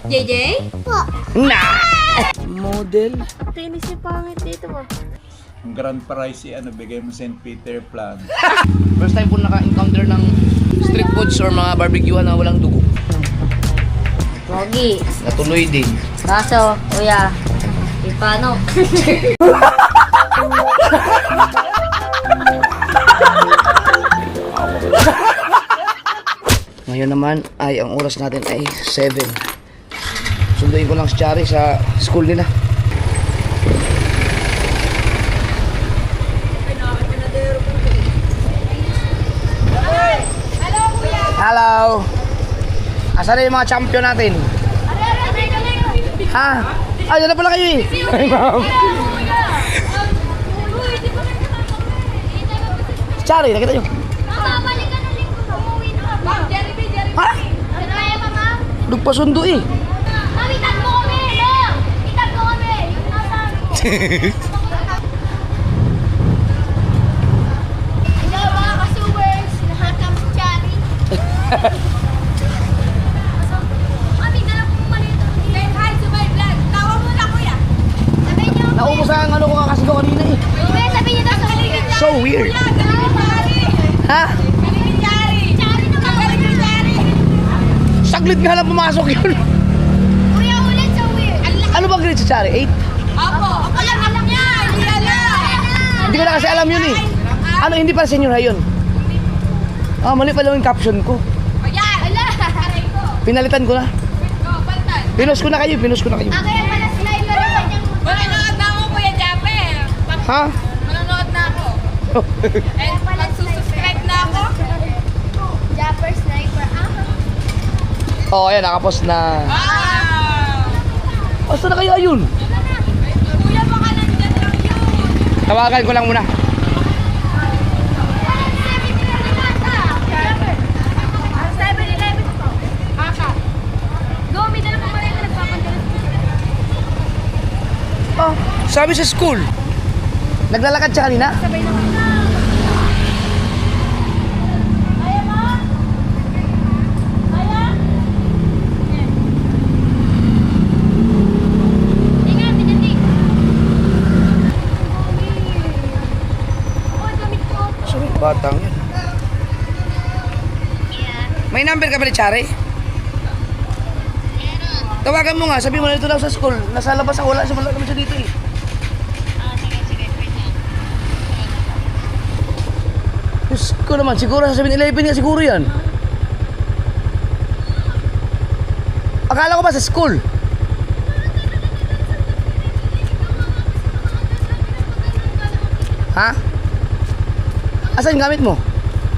JJ? Po. Na! Model? Tinis si pangit dito ba? Ang grand prize bigay mo St. Peter Plan. First time po naka-encounter ng street foods or mga barbecuehan na walang dugo. Pogi. Natuloy din. Kaso, kuya, paano? Ngayon naman ay ang oras natin ay 7. Sunduin ko lang si Chari sa school nila. Hello! Asan na yung mga champion natin? Ha? Ah, dyan na pala kayo eh. Ay, ma'am. Chari, nakita nyo? Ha? Nagpasundo eh. Naubos ang ano ko kakasigaw kanina eh. So weird. Ha? Saglit nga lang pumasok yun. Ano bang grade sa Chari? 8? Hindi ko na kasi alam yun eh. Ano, hindi pala senior high yun? Ah, mali pala yung caption ko. Pinalitan ko na. Pinost ko na kayo. Manonood na ako, Kuya Japper. Ha? Manonood na ako. And magsusubscribe na ako. Japper Sniper. Oo, ayan, nakapost na. Basta na kayo ayun? Kuya, baka nandyan lang yun. Tawagan ko lang muna. Oh, sabi sa school. Naglalakad siya kanina? Sabay naman na. Kaya mo? Kaya? Tingnan, tingnan. Oh, damit ko. Sabi, batang yun. May number ka ba ni Chari? Tawagan mo nga, sabi mo na ito daw sa school. Nasa labas ako, wala naman siya dito eh. Diyos ko naman, siguro sa 7-Eleven nga siguro yan. Akala ko ba sa school? Ha? Asan yung gamit mo?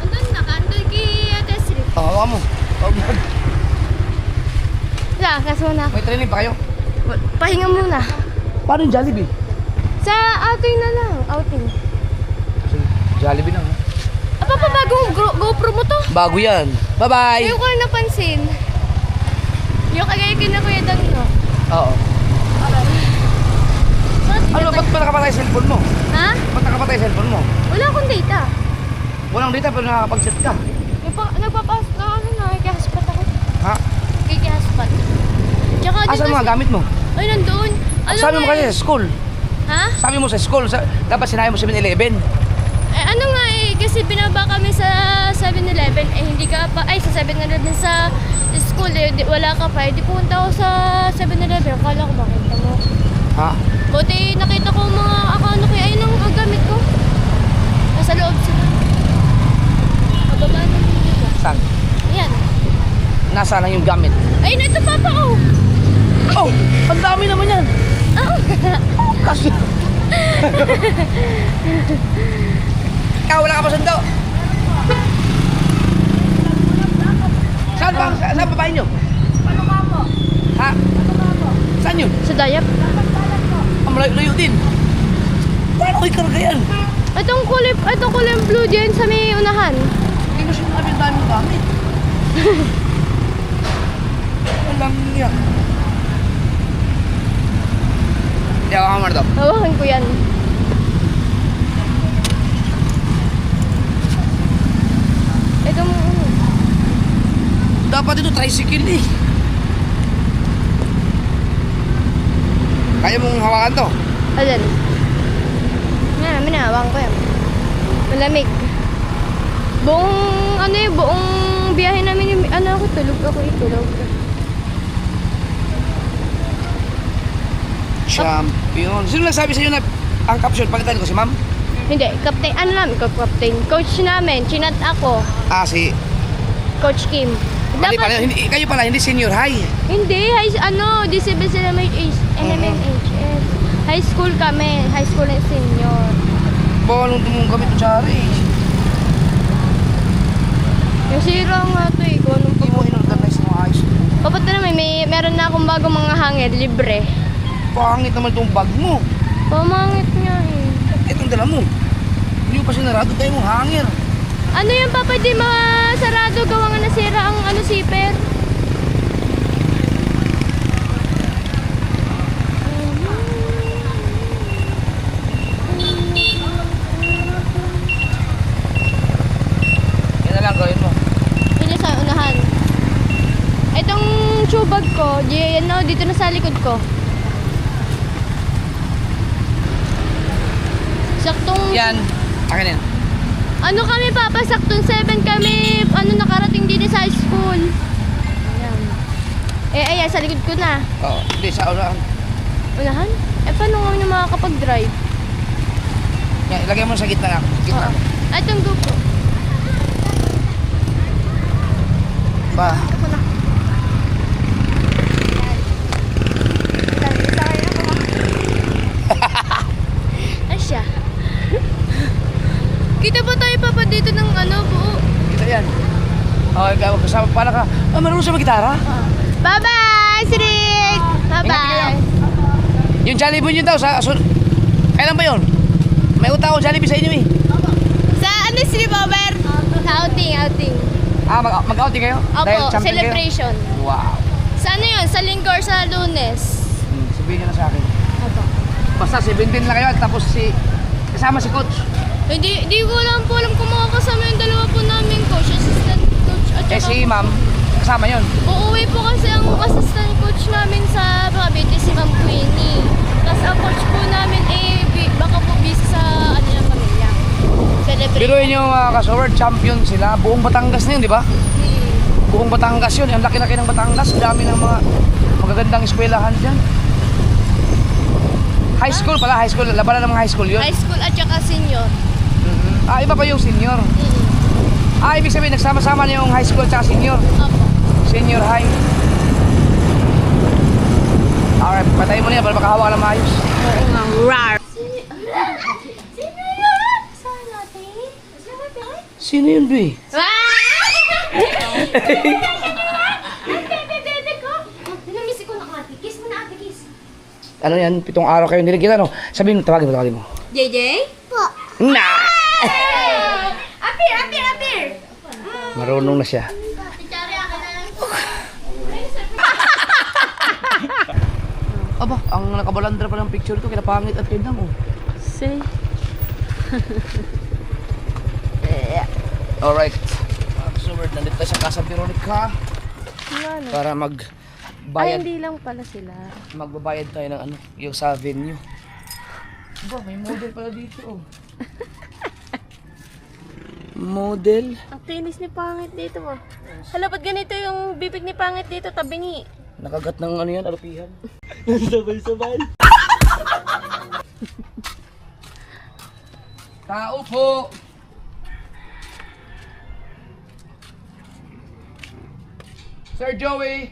Andun na ka, andun kay Tesri. Oo, mo. Wala, kaso na. May training pa kayo? Pahinga muna. Paano yung Jollibee? Sa outing na lang, outing. Jollibee na. Apa pa bagong GoPro mo to? Bago yan. Bye-bye! Ngayon ko lang napansin. Yung kagaya na Kuya Dan, no? Oo. Ano, ba't pa nakapatay cellphone mo? Ha? Ba't nakapatay cellphone mo? Wala akong data. Walang data pero nakakapag-set ka. Nagpapas na ano na, kaya-hotspot ako. Ha? Kaya-hotspot. Tsaka dito. Asan mga gamit mo? Ay, nandoon. Alam Sabi mo nga kasi eh. sa school. Ha? Sabi mo sa school. Dapat sinabi mo 7-Eleven. Eh, ano nga eh, kasi binaba kami sa 7-Eleven. Eh, hindi ka pa, ay, sa 7-Eleven sa school eh, wala ka pa. Eh, di pumunta ako sa 7-Eleven. Akala ko makita mo. Ha? Buti nakita ko mga akano kaya ayun ang gamit ko. Nasa loob sila. Pababa na dito. Saan? Ayan. Nasaan na yung gamit? Ayun, ito papa oh. Oh! Ang dami naman yan! Oh. Kasi... Ikaw, wala ka pa sundo? Saan babae nyo? Ha? Saan yun? Sa dayap. Ang malayo din. Paano ko ikarga yan? Itong kulay blue dyan sa may unahan. Hindi mo siya namin dami gamit. Walang niya. Hindi ako kamar to. Hawakan ko yan. Itong Dapat ito tricycle eh. Kaya mong hawakan to? Alin? Yan, minahawang ko yan. Malamig. Buong, ano yung buong biyahe namin yung, ano ako, tulog ako, itulog. Champion. Sino nagsabi sa iyo na ang caption? Pakitan ko si ma'am? Hindi, captain, ano namin, captain. Coach namin, chinat ako. Ah, si... Coach Kim. Mali pala, hindi, kayo pala, hindi senior high. Hindi, disable sila may NMNHS. High school kami, high school and senior. Nung tumong kami ito, Chari. Yung sira nga ito eh, kung anong Hindi mo in-organize ng ayos. papunta naman, meron na akong bagong mga hangin, libre. Pangit naman itong bag mo. Pamangit nga eh. Itong dala mo. Hindi mo pa sinarado tayo mong hanger. Ano yung papa, di masarado, gawa nga nasira ang ano, zipper. Yan na lang gawin mo. Yun yung sa unahan. Itong shoe bag ko, dito na sa likod ko. Saktong... Yan. Akin yan. Ano kami papa, saktong 7 kami, nakarating din sa school. Ayan. Ayan, sa likod ko na. Oo. Hindi, sa unahan. Unahan? Paano nga nyo makakapag-drive? Yan, ilagay mo sa gitna lang. Gitna. Ay, itong GoPro. Ba. Asya. Kita ba tayo papa dito ng buo? Kita yan. Okay, kasama pala ka. Ah, marunong siya mag-gitara? Bye-bye, Sirik! Bye-bye! Yung Jollibee yun daw, kailan ba yun? May utang akong Jollibee sa inyo eh. Sa ano si Bober? Sa outing. Ah, mag-outing kayo? Dahil Opo, champion celebration. Kayo? Wow. Sa ano yun? Sa Linggo or sa Lunes? Sabihin nyo na sa akin. Opo. Basta 17 lang kayo, tapos kasama si coach. Di ko lang po alam kung makakasama yung dalawa po namin coach, assistant coach at Eh saka si ma'am, kasama yun. uuwi po kasi ang assistant coach namin sa Cavite, si Ma'am Queenie. Tapos ang coach po namin baka po busy sa ano ng pamilya. Celebration. Biruin nyo world champion sila, buong Batangas na yun, di ba? Buong Batangas yun, ang laki-laki ng Batangas, dami ng mga magagandang eskwelahan dyan. High school pala, high school, labanan ng mga high school yun. High school at saka senior. Ah, iba pa yung senior. Ah, ibig sabihin, nagsama-sama na yung high school at senior. Opo. Senior high. Alright, patayin mo na yan para makahawa ka ng maayos. Oo nga, rar. Sino yun, Bey? Ano yan, 7 araw kayo niligyan, ano? Sabihin mo, tawagin mo. JJ? Na! Apir! Marunong na siya. Aba, ang nakabalandra pa ng picture ito, kinapangit at kinam, oh. Say. Alright. So, we're nandito tayo sa Casa Veronica Ano? para Ay, magbayad. hindi lang pala sila. Magbabayad tayo ng yung sa venue. Aba, may model pala dito, oh. Model? Ang kinis ni Pangit dito ah. Hala, ba't ganito yung bibig ni Pangit dito? Tabingi. Nakagat ng ano yan, arupihan. Sabay-sabay. Tao po! Sir Joey!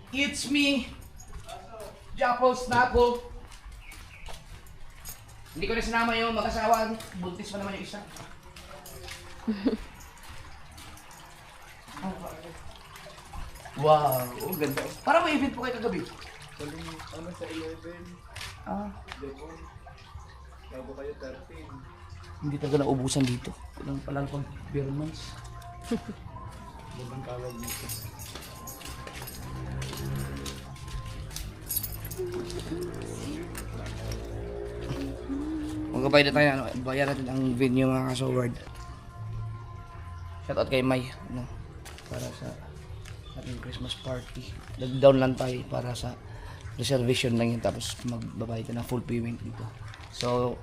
It's me! Japo Snapo! Hindi ko na sinama yung mag-asawa. Buntis pa naman yung isa. Wow! Oh, ganda. Parang may event po kayo kagabi. Ano sa 11? Ah, Bago kayo 13. hindi talaga naubusan dito. Ilang palang pag beer months. Ibang tawag dito. Magbabayad na tayo, ano, bayan natin ang venue mga kasoward. Shoutout kay May, ano, para sa ating Christmas party. Nag-down lang tayo para sa reservation lang yun, tapos magbabayad ka ng full payment dito. So,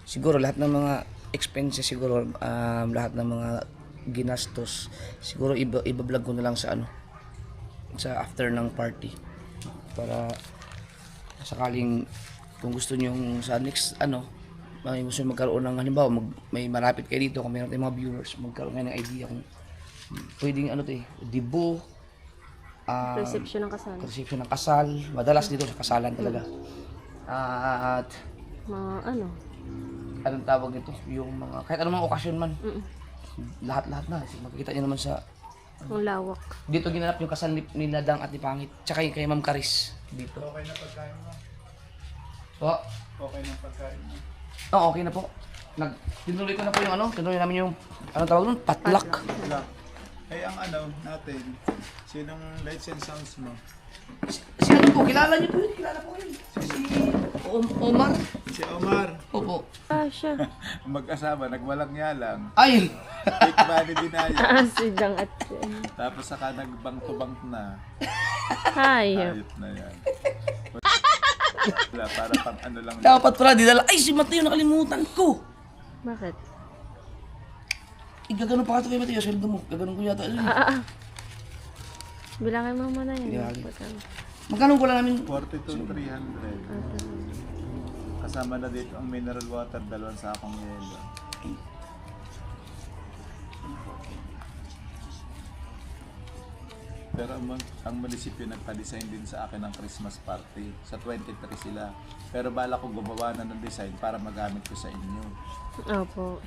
siguro lahat ng mga expenses, siguro lahat ng mga ginastos, siguro iba-vlog ko na lang sa sa after ng party. Para sakaling kung gusto niyo sa next may gusto magkaroon ng halimbawa may malapit kayo dito, kung meron tayong mga viewers, magkaroon kayo ng idea kung pwedeng debo, Reception ng kasal. reception ng kasal, madalas dito sa kasalan talaga. At Mga anong tawag nito, yung mga kahit anong mga okasyon man, lahat-lahat na makikita niyo naman sa ang lawak. dito ginanap yung kasal nila Dang at ni Pangit, tsaka yung kay Ma'am Caris dito. Okay na pagkain mo. So, Okay na pagkain mo. okay na po. Tinuloy ko na po yung tinuloy namin yung anong tawag nun? Potluck. Wala. Ang natin, sinong lights and sounds mo? Si po, kilala niyo po yun, kilala po yun. Si Omar. Si Omar. Opo. Siya. Mag-asama, nagwalang yalang. Ay! Fake money dinaya. Si Dang at Tapos saka nag-bank-to-bank na. Hayop. Ayot na yan. Wala, para pang lang. Dapat pala dinala. Ay, si Mateo, nakalimutan ko. Bakit? Igaganon pa ka ito kay Mateo, sweldo mo. Gaganon ko yata. Bilangin mo muna yun. Bilangin. Magkano ko lang namin? 42,300. Kasama na dito ang mineral water, 2 sakong yelo. Pero ang munisipyo nagpa-design din sa akin ng Christmas party. Sa 23 sila. Pero bala ko gumawa na ng design para magamit ko sa inyo. Opo.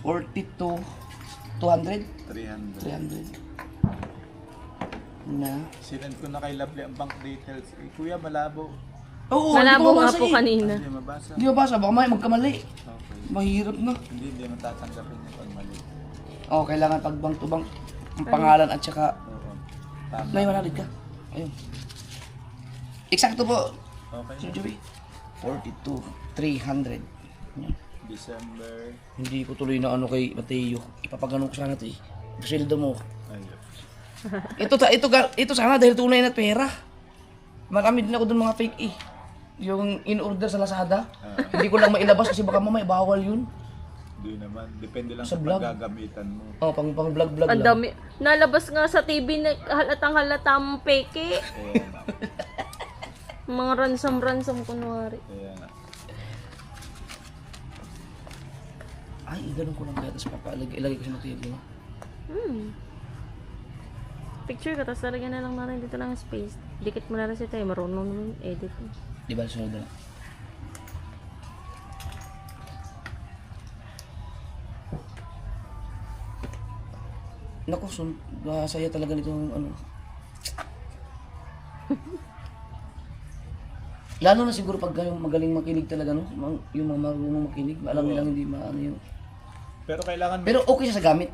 $42,200? 300. 300. Na? Sinend ko na kay Lovely ang bank details. Kuya, malabo. Oo, Malabo nga hindi ko mabasa po eh. kanina. Hindi mabasa. Hindi mabasa, baka magkamali. Okay. Mahirap na. Hindi mo tatanggapin yung pag mali. Oo, kailangan pag bank to bank ang pangalan at saka Oo. Tama. Nay, manalig ka. Ayun. Eksakto po, Okay. Sir Joey. 42,300. Yan. December. Hindi ko tuloy na kay Mateo. Ipapaganon ko sana ito eh. Sweldo mo. Ayun. Ito sana dahil tunay na pera. Marami din ako dun mga fake eh. Yung in-order sa Lazada. Hindi ko lang mailabas kasi baka mamaya bawal yun. Hindi naman. Depende lang Sa sa vlog. paggagamitan mo. Oh, pang vlog-vlog Ang lang. dami. Nalabas nga sa TV na halata mong peke. Kaya nga. Mga ransom kunwari. Kaya nga. Ay, ganun ko lang kaya. Tapos ilagay ko sa Mateo. Di ba? Picture ka, tapos talaga na lang natin dito lang space. Dikit mo na rin si tayo, marunong naman edit. Di ba? Sunod na. Naku, saya talaga nito Lalo na siguro pag yung magaling makinig talaga, no? Yung mga marunong makinig, alam nilang hindi maano yung... Pero kailangan may... Pero okay siya sa gamit.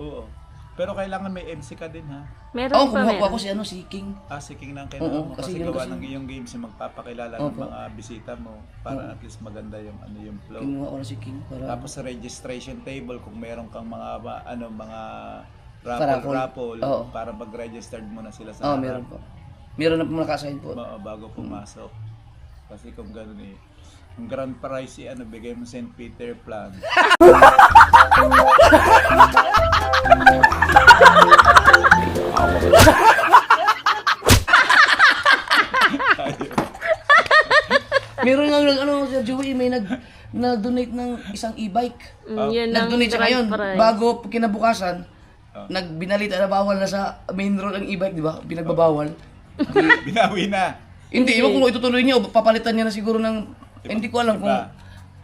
Oo. Pero kailangan may MC ka din ha. Meron Oo, pa kumuha ko meron. ako si King. Si King ng Oo, kailangan mo kasi kasi yun gawa kasi- ng iyong games yung magpapakilala ng Opo. mga bisita mo para at least maganda yung yung flow. Kinuha ko na si King para... Tapos sa registration table kung meron kang mga mga Raffle. raffle Oo. para mag-registered mo na sila sa Oo, harap. meron po. Meron na po naka-assign po. Bago pumasok. Kasi kung gano'n ang grand prize bigay mo St. Peter plan. Meron nga Sir Joey, may nag-donate ng isang e-bike. Yun ang Nag-donate siya ngayon, grand prize. bago kinabukasan, nagbinalita na bawal na sa main road ang e-bike, di ba? Pinagbabawal. Binawi na. Hindi, iwan ko kung itutuloy niya o papalitan niya na siguro ng, hindi ko alam kung Iba.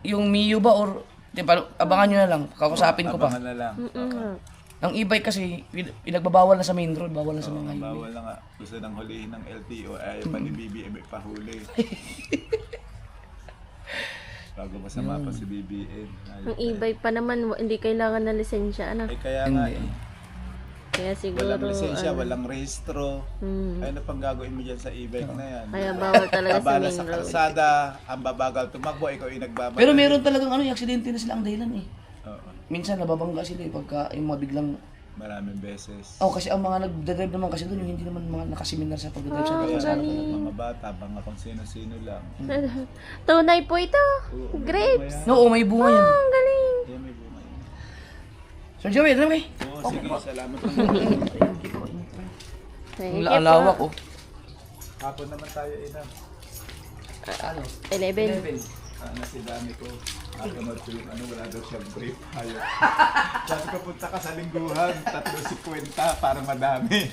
yung Mio ba or, di ba, abangan niyo na lang, kakusapin ko pa. Abangan na lang. Ang e-bike kasi, pinagbabawal na sa main road, bawal na sa mga highway. Bawal na nga. Gusto nang hulihin ng LTO ay pa ni BBM ay pahuli. Bago masama pa si BBM. Ang e-bike pa naman, hindi kailangan na lisensya. Ano? Kaya nga Hindi. Kaya siguro, Walang lisensya, ano, walang rehistro. Ano pang gagawin mo dyan sa e-bike na yan? kaya bawal talaga sa Abala main sa road. kalsada, ang babagal tumakbo, ikaw yung nagbabagal. Pero meron talagang ano, yung aksidente na sila ang dahilan eh. Oo, Minsan nababangga sila eh pagka yung mga biglang maraming beses. kasi ang mga nagdadrive naman kasi doon yung hindi naman mga nakaseminar sa pagdadrive sa Kaya kalsada. mga bata, mga kung sino-sino lang. Tunay po ito. Grapes. Oo, may bunga yan. Ang galing. Kaya may bunga yun. Sir Joey, ano ba? Oo, sige, salamat. Thank Ang lawak oh. Hapon naman tayo, Ina. Ano? 11. Si Dami ko, napanood ko yung wala daw siyang brief. Ayaw. Sabi ko, punta ka sa lingguhan, 3.50 para madami.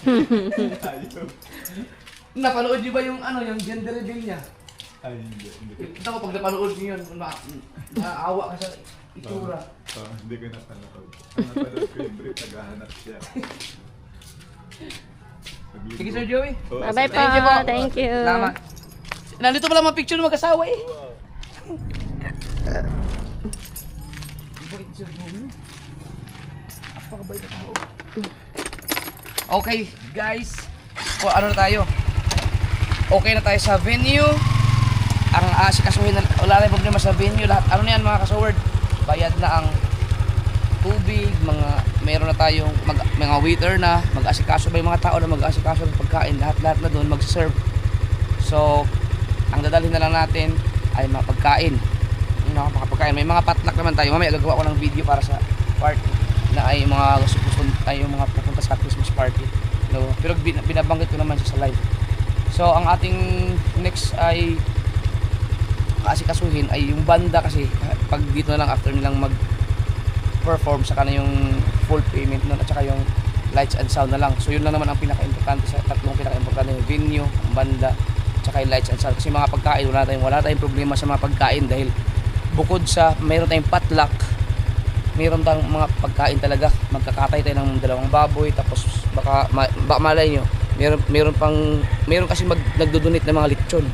Ayaw. Napanood niyo ba yung yung gender reveal niya? Ay, hindi. Kita ko pag napanood niyo yun, naawa ka sa itsura. Hindi ko napanood. Ang napanood ko yung brief, naghahanap siya. Sige Sir Joey. Bye-bye po. Thank you po. Thank you. Salamat. Nandito pala mga picture ng mag-asawa eh. Okay, guys. Ano na tayo? Okay na tayo sa venue. Ang asikasuhin na wala na problema sa venue. Lahat ano na yan mga kasaward. Bayad na ang tubig, meron na tayong mga waiter na mag-asikaso ba yung mga tao na mag-asikaso ng pagkain. Lahat na doon mag-serve. So, ang dadalhin na lang natin ay mga pagkain. Mga pagkain. May mga potluck naman tayo. Mamaya gagawa ko ng video para sa part na ay yung mga pupunta sa Christmas party. No? Pero binabanggit ko naman siya sa live. So, ang ating next ay asikasuhin ay yung banda kasi pag dito na lang after nilang mag-perform saka na yung full payment nun at saka yung lights and sound na lang. So, yun lang naman ang pinaka-importante sa tatlong pinaka-importante yung venue, ang banda, tsaka yung lights and sound. Kasi mga pagkain, wala tayong problema sa mga pagkain dahil bukod sa mayroon tayong potluck, mayroon tayong mga pagkain talaga. Magkakatay tayo ng 2 baboy, tapos baka malay nyo, mayroon kasi nagdodonate ng mga lechon.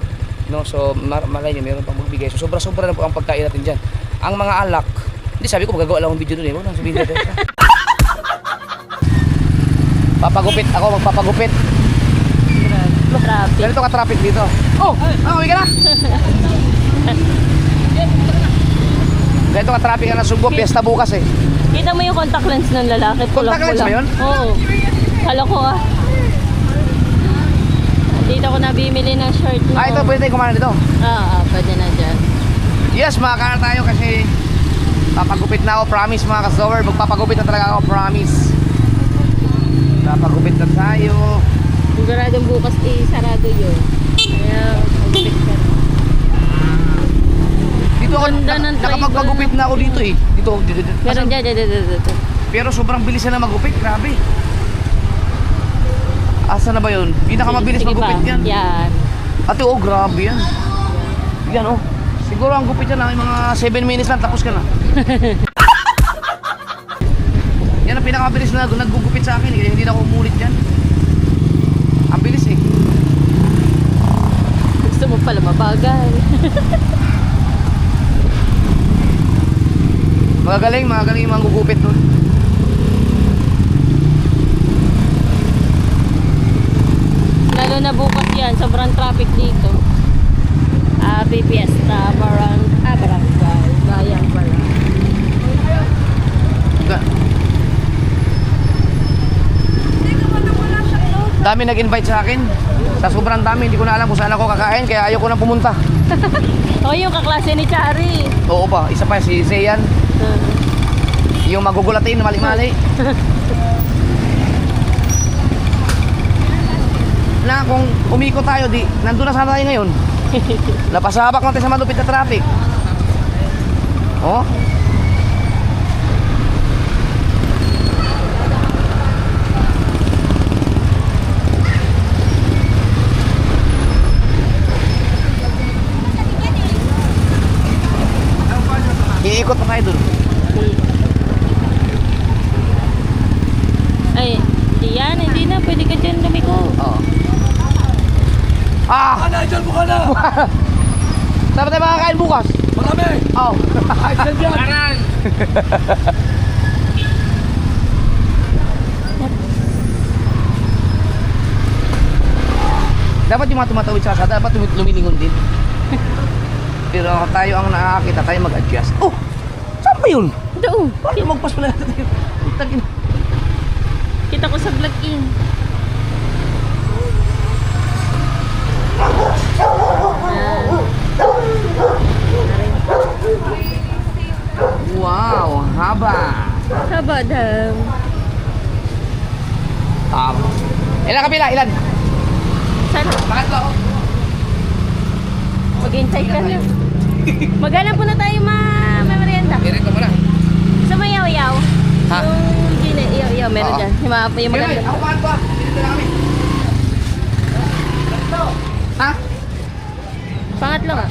No? So malay nyo, mayroon pang magbigay. So sobra-sobra na po ang pagkain natin dyan. Ang mga alak, hindi sabi ko magagawa lang ng video dun eh. Huwag nang sabihin dito. Papagupit ako, magpapagupit. Traffic. Ganito ka traffic dito. Oh, uwi ka na. Ganito ka traffic ka na Subo, piyesta bukas eh. Kita mo yung contact lens ng lalaki. Contact lens ba yun? Oo. Kala ko Dito ako nabimili ng shirt mo. Ito pwede tayo kumain dito. Pwede na dyan. Yes, makakain tayo kasi papagupit na ako, promise mga kasower. Magpapagupit na talaga ako, promise. Papagupit na tayo. Siguradong bukas sarado yun. Kaya magupit ka na. Dito ako, Ganda ng nakapagpagupit na ako dito eh. Dito. Meron dyan. Pero sobrang bilis na magupit, grabe. Asa na ba yun? Pinakamabilis Sige magupit pa. yan. Yan. Ate, grabe yan. Yan oh. Siguro ang gupit yan ay mga 7 minutes lang tapos ka na. Yan ang pinakamabilis na naggugupit sa akin eh. Hindi na ako umulit dyan. Ang bilis eh. Gusto mo pala mabagal. Magagaling yung mga gugupit doon. Lalo na bukas yan. Sobrang traffic dito. Happy Fiesta. Barangay. Bayan pala. Dami nag-invite sa akin. Sa sobrang dami, hindi ko na alam kung saan ako kakain. Kaya ayaw ko na pumunta. Yung kaklase ni Chari. Oo pa, isa pa si Zeyan. Yung magugulatin, mali-mali. Na kung umikot tayo, nandun na sana tayo ngayon. Napasabak natin sa malupit na traffic. Oh. Iikot pa tayo dun. Ay, hindi na. Pwede ka dyan lumiko. Oo. Dyan buka na! Saan ba tayo makakain bukas? Marami! Oo. Ay, dyan dyan! Karan! Dapat yung mga tumatawid sa kalsada, dapat lumilingon din. Pero tayo ang nakakita, tayo mag-adjust. Oh! Saan ba yun? Doon. Paano magpas pala natin? Tagin. Kita ko sa vlog in. Wow, haba. Haba daw. Ilan kabila? Ilan? Saan? Pangatlo ako. Maghintay ka na. Maghanap po na tayo may merienda. Meron ka muna. Sa may yaw-yaw. Ha? Yung gina, yaw-yaw, meron Oo. dyan. Yung maganda. Ako pangatlo ah. Dito na kami. Ha? Pangatlo nga.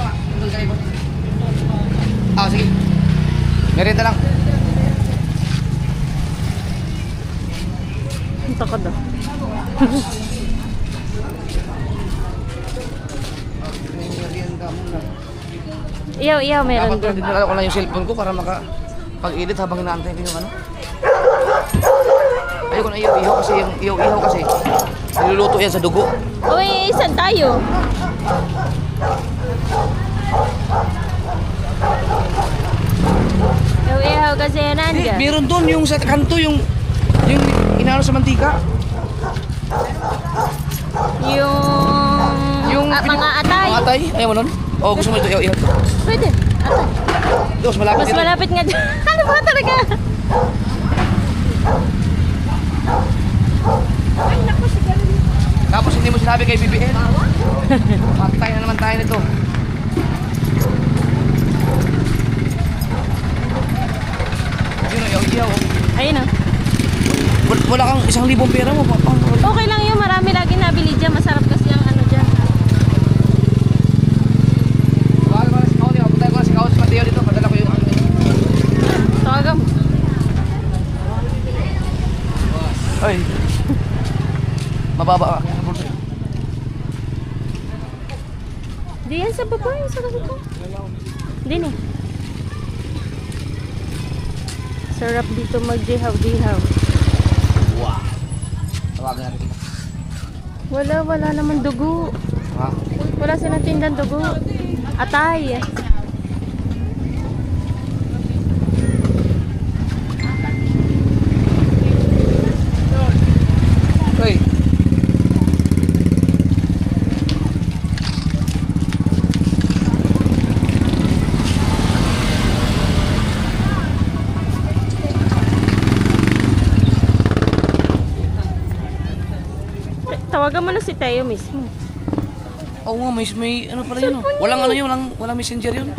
Sige. Merienda lang. Ang takot ah. Merienda muna. Iyaw, meron Dapat dyan. dinala ko lang yung cellphone ko para makapag-edit habang inaantay ko yung ano. Ayoko na iyaw-ihaw kasi yung iyaw-ihaw kasi niluluto yan sa dugo. Uy, saan tayo? Iyaw kasi yan Hindi, andyan. meron doon yung sa kanto yung inaano sa mantika. Yung mga atay. Mga atay? Ayaw mo nun? O gusto mo ito iyaw-ihaw? Pwede. Atay. Mas malapit Mas dito. malapit nga dyan. Ano ba talaga? Tapos hindi mo sinabi kay BBN. Patay na naman tayo nito. Yun ang iyaw-ihaw. Ayun ah. Wala kang 1,000 pera mo. Okay lang yun. Marami lagi nabili dyan. Masarap kasi ang ano dyan. Tawagan ko na si Kaunti. Punta ko na si Kaunti Mateo dito. Padala ko yung Tawagan mo. Ay. Mababa ka. Di yan sa baba. Yung sa baba. Din eh. Sarap dito mag-dihaw-dihaw. Tawagan natin. Wala naman dugo. Ha? Wala silang tindan dugo. Atay. Uy. Tawagan mo na si Teo mismo. Oo nga, may ano pala yun. Walang ano yun, walang messenger yun.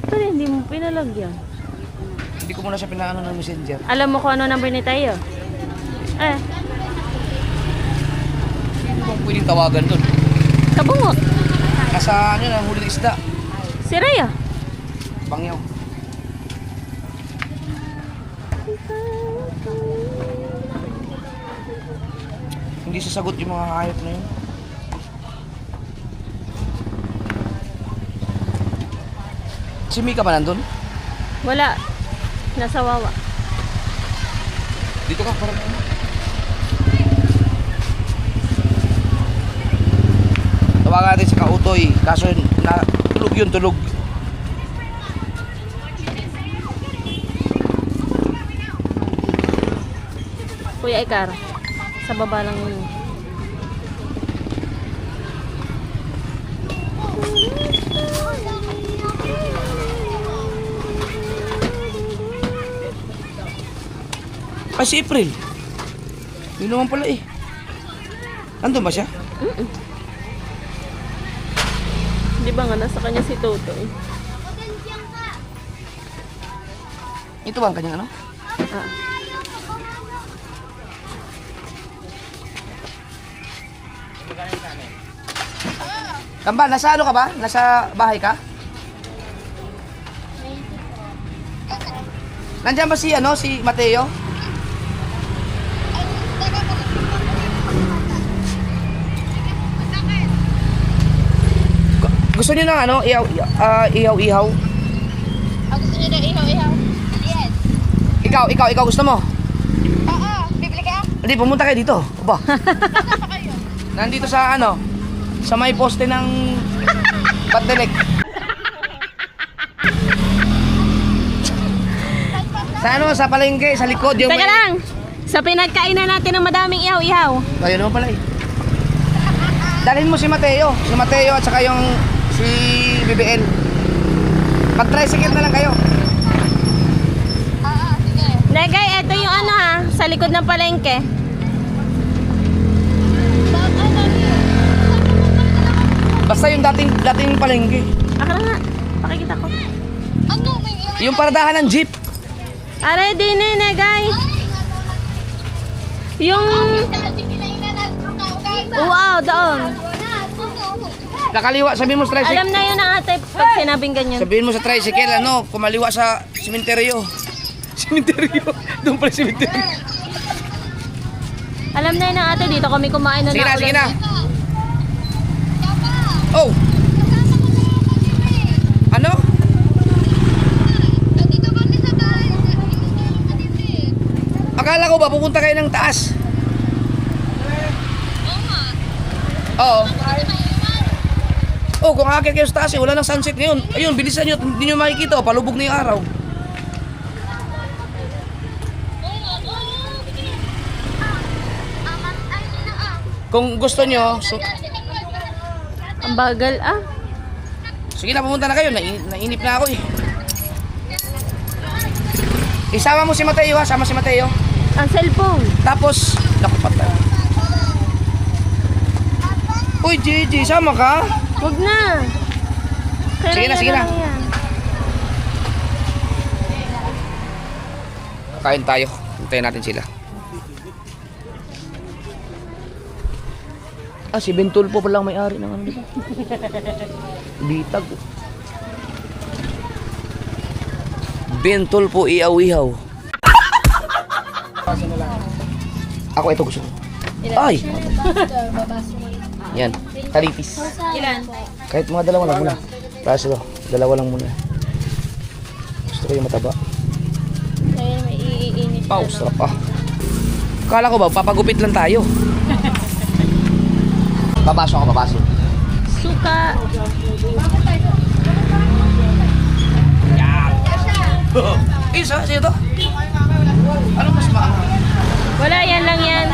Pero hindi mo pinalagyan. Hindi ko muna siya pinaano ng messenger. Alam mo kung ano number ni Teo? Hindi mo pwedeng tawagan doon. Kabungot. Nasa ano na, huli ng isda. Si Rhea. Bangyaw. Hindi sasagot yung mga hayop na yun. Si Mika ba nandun? Wala. Nasa Wawa. Dito ka, parang ano. Tawagan natin si Kautoy. Kaso tulog yun, tulog. Kuya Ikar. Sa baba lang yun. Ay, si April. Yun naman pala eh. Andun ba siya? Di ba nga nasa kanya si Toto eh. Ito ba ang kanyang ano? Ah. Kamba, nasa ano ka ba? Nasa bahay ka? Nandiyan ba si ano, si Mateo? Gusto niyo ng ano, ihaw-ihaw? Gusto niyo na ihaw-ihaw? Yes. Ikaw gusto mo? Oo, bibili ka? Hindi, pumunta kayo dito. Aba. Saan pa kayo? Nandito sa ano, Sa may poste ng Patdelek. Sa ano, sa palengke, sa likod yung Teka lang! Sa pinagkainan natin ng madaming ihaw-ihaw. Ayun naman pala eh. Dalhin mo si Mateo. Si Mateo at saka yung si BBL. Mag-tricycle na lang kayo. Negay, eto yung ano ha, sa likod ng palengke. Basta yung dating palengke. Akala nga, pakikita ko. Yung paradahan ng jeep. Aray din eh, Negay. Yung... Wow, doon. Nakaliwa, sabihin mo sa tricycle. Alam na yun ang ate pag sinabing ganyan. Sabihin mo sa tricycle, ano, kumaliwa sa simenteryo. Simenteryo. Doon pala simenteryo. Alam na yun ang ate, dito kami kumain na Sige na, naulan. sige na. Oh! Ano? Akala ko ba pupunta kayo ng taas? Oo. Oh, kung aakyat kayo sa taas, wala nang sunset ngayon. Ayun, bilisan nyo, hindi nyo makikita, palubog na yung araw. Kung gusto nyo, Ang bagal ah. sige na, pumunta na kayo, nainip na ako eh. Isama mo si Mateo ha, sama si Mateo. Ang cellphone. Tapos, naku patay. Uy, Gigi, sama ka? Huwag na. Sige na, sige na. lang yan. Kakain tayo. Hintayin natin sila. Ah, si Bentulpo pa lang may-ari ng ano dito. Bitag. Bentulpo ihaw-ihaw. Ako ito gusto ko. Ay! Yan. Kalitis. Ilan? Kahit mga dalawa lang muna. Para sila. Dalawa lang muna. Gusto ko yung mataba. Kaya may iinit. Pau, sarap ah. Kala ko ba, papagupit lang tayo. Babasok ako, babasok. Suka. Isa, sino to? Ano mas maangang? Wala, yan lang yan.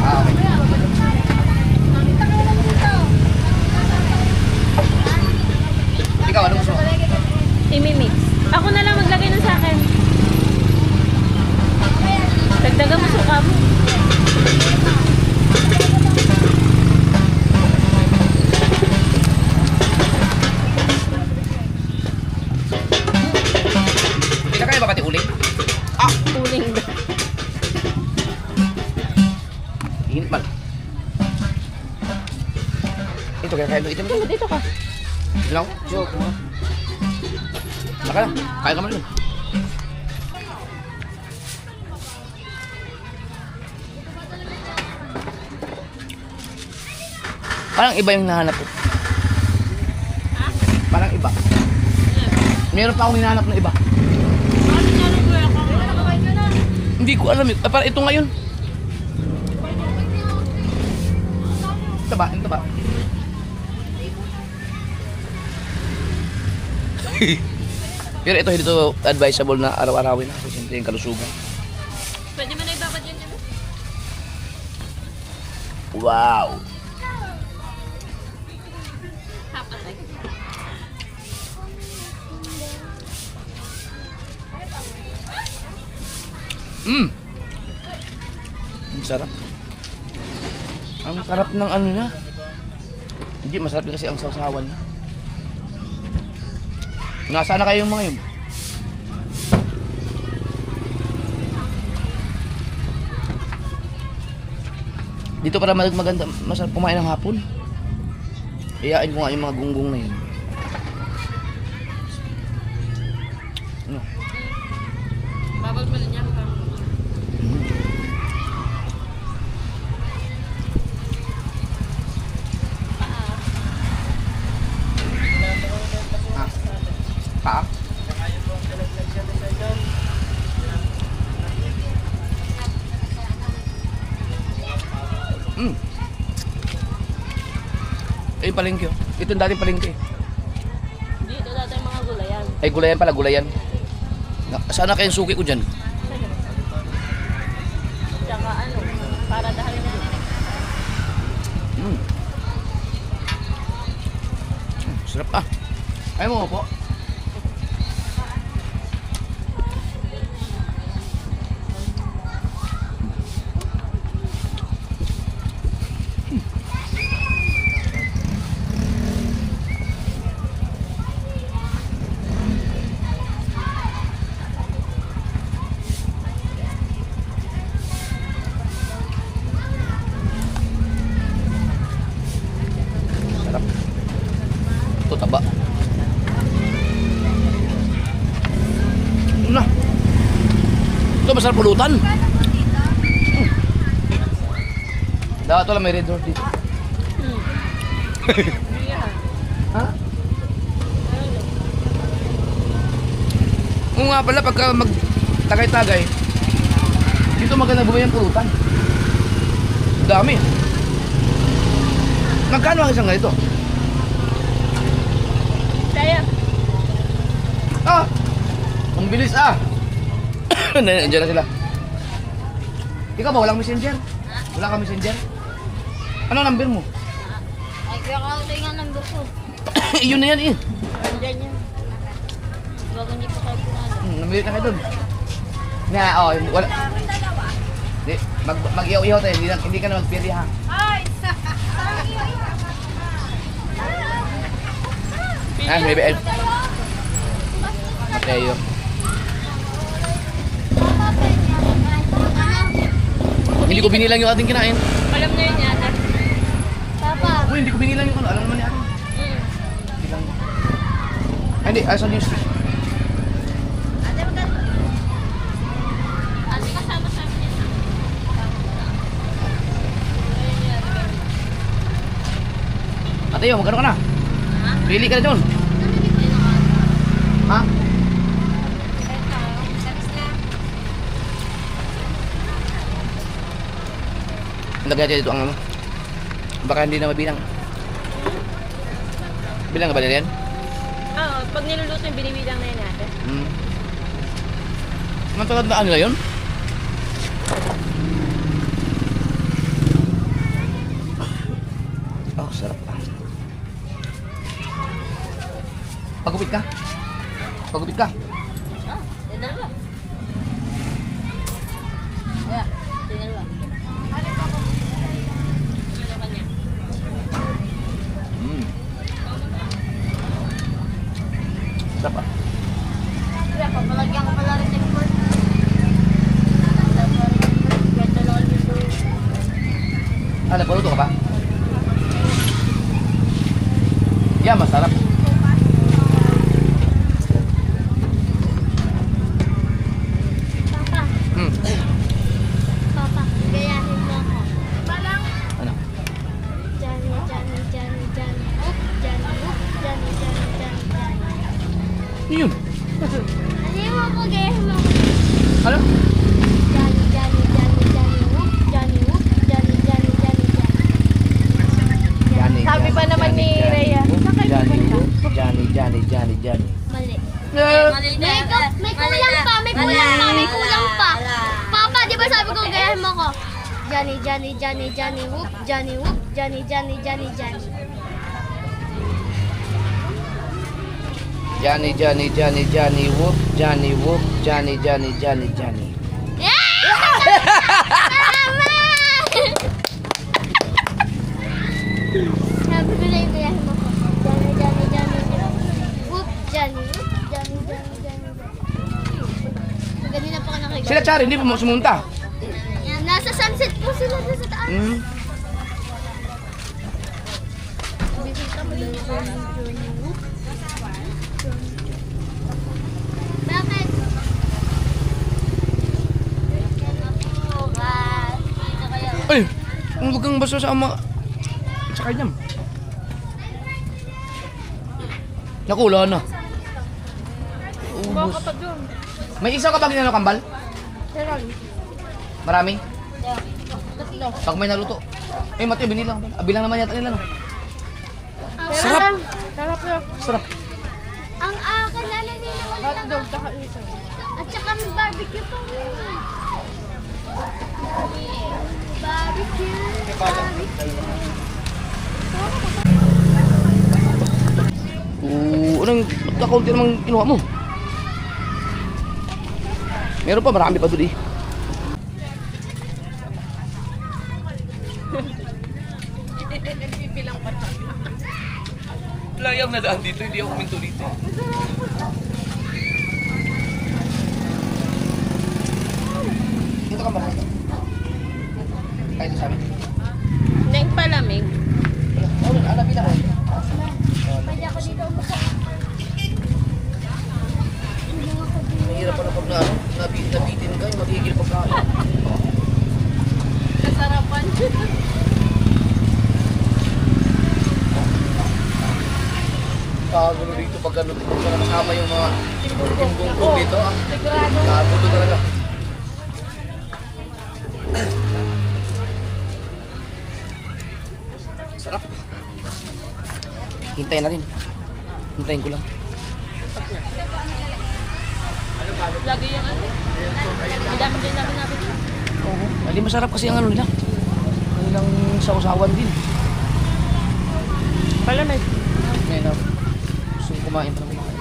Ah, okay. Ikaw, ano gusto mo? Imimix. Ako na lang maglagay ng sa akin. Dagdagan mo suka mo. Hindi na kayo ba pati uling? Ah! Uling ba? Init man. Ito, kaya kayo ito. Dito ka. Ito lang. Laka lang. Kaya ka man lang. Parang iba yung nahanap ko. Parang iba. Meron pa akong hinahanap na iba. Hindi ko alam. Parang ito ngayon. Ito ba? Ito ba? Pero ito hindi to advisable na araw-arawin kasi siyempre yung kalusugan. Pwede mo na ibabad yan dyan. Wow! Ang sarap. Ang sarap ng ano na. Hindi, masarap din kasi ang sausawan na. Nasaan na kayo mga yun? Dito para maganda, masarap kumain ng hapon. Iyain ko nga yung mga gunggong na yun. Ano? Babag mo na niya. Paa? palengke. Ito yung dating palengke. Dito dati yung mga gulayan. Ay, gulayan pala, gulayan. Sana kayong suki ko dyan. Tsaka ano, para dahil na. Sarap ah. Ayaw mo po. Sarap. Ito taba. Ano na? Ito masarap pulutan. Dapat ito lang may red horse dito. Ha? Oo nga pala, pagka magtagay-tagay, dito maganda bumili ang pulutan. Dami. Magkano ang isang ganito? Kaya, Ah! Ang bilis ah! Nandiyan na sila. Ikaw ba? Walang messenger? Wala ka messenger? Ano number mo? Ay, kaya ka ito yung number ko. Yun na yan eh. Andyan yan. Bago hindi ko kayo pinalo. Namili na kayo dun. Na, oh, wala. Di, mag-ihaw-ihaw tayo. Hindi ka na magpiri ha. Ah, may BL. Mateo. Hindi ko binilang yung ating kinain. alam na yun yata. Papa. Uy, hindi ko binilang yung ano. Alam naman ni ating. Bilang. Ay, hindi. Asan yung stick? Ate kasama sa amin. Mateo, magkano ka na? Pili ka na dyan. Ha? Lagyan natin dito ang ano. Baka hindi na mabilang. Bilang ba nila yan? Oo, pag niluluto yung binibilang na yun natin. Matagandaan nila yun? Oh, sarap pa. Pagupit ka? Pagupit ka? Yung dalawa. Yeah, yung dalawa. Sarap pa. Kaya papalagyan ko pala rin yung board. Kwento lang yung board. Ah, nagpaluto ka pa? Yeah, masarap. Papa, Hmm. Papa, gayahin mo ako. Ano? Johnny, Johnny, Johnny, Johnny. Oop, Johnny, oop, Johnny, Johnny, Johnny, Johnny. Yun. Ano mo ako, gayahin mo ako. Ano? Johnny, Johnny, Johnny, Johnny, oop, Johnny, oop, Johnny, Johnny, Johnny, Johnny. Johnny, Sabi pa naman ni Rhea, Johnny. Mali. May kulang pa, may kulang pa, may kulang pa. Papa, di ba sabi ko gayahin mo ko? Johnny, Johnny, Johnny, Johnny, whoop, Johnny, whoop, Johnny, Johnny, Johnny, Johnny. Johnny, whoop, Johnny. Tama! Sabi ko na yung gayahin mo ko. Johnny, Johnny, Johnny, whoop, Johnny, whoop, Johnny, Johnny, Johnny, Johnny. Ganina pa ka nakigaw. Sila Chari, hindi pa mo sumunta. Yan, nasa sunset po sila doon sa taas. Bakit? Ay, huwag kang basta sa ama. Sa kanyam. Naku, wala na. Ubus. May isa ka bang ginano kambal? Marami? Pag may naluto. Eh, Mateo, binilang. Bilang naman yata nila, no? Sarap! Sarap yun. Sarap. Ang akin na lang nila hotdog at saka may barbecue pa rin. Barbecue. Anong magkakaunti namang kinuha mo? Meron pa, marami pa doon eh. Layang na daan dito, hindi ako minto dito. Dito ka ba? Kahit sa amin. Neng palamig. Alapin ako. Pwede ako dito umupo. Mahirap pala pag nabitin ka, yung magigil pagkain. Kasarapan. Kagulo dito pag ano, kasama yung mga timbong dito. Kagulo talaga. Sarap. Hintayin natin. Hintayin ko lang. Lagi yung ano. Madami din namin natin. Oo. Hindi masarap kasi ang ano nila. Kanilang sausawan din. Palamig. Ngayon na. Gusto kong kumain pa ng kumain.